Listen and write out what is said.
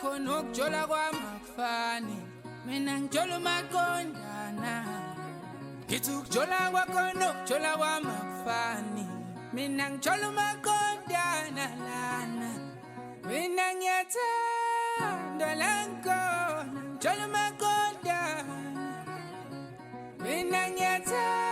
kwakho nokujola kwami akufani. Mina ngijola umaqondana. Ngithi ukujola kwakho nokujola kwami akufani. Mina ngijola umaqondana lana. Mina ngiyathanda la ngikhona. Ngijola umaqondana. Mina ngiyathanda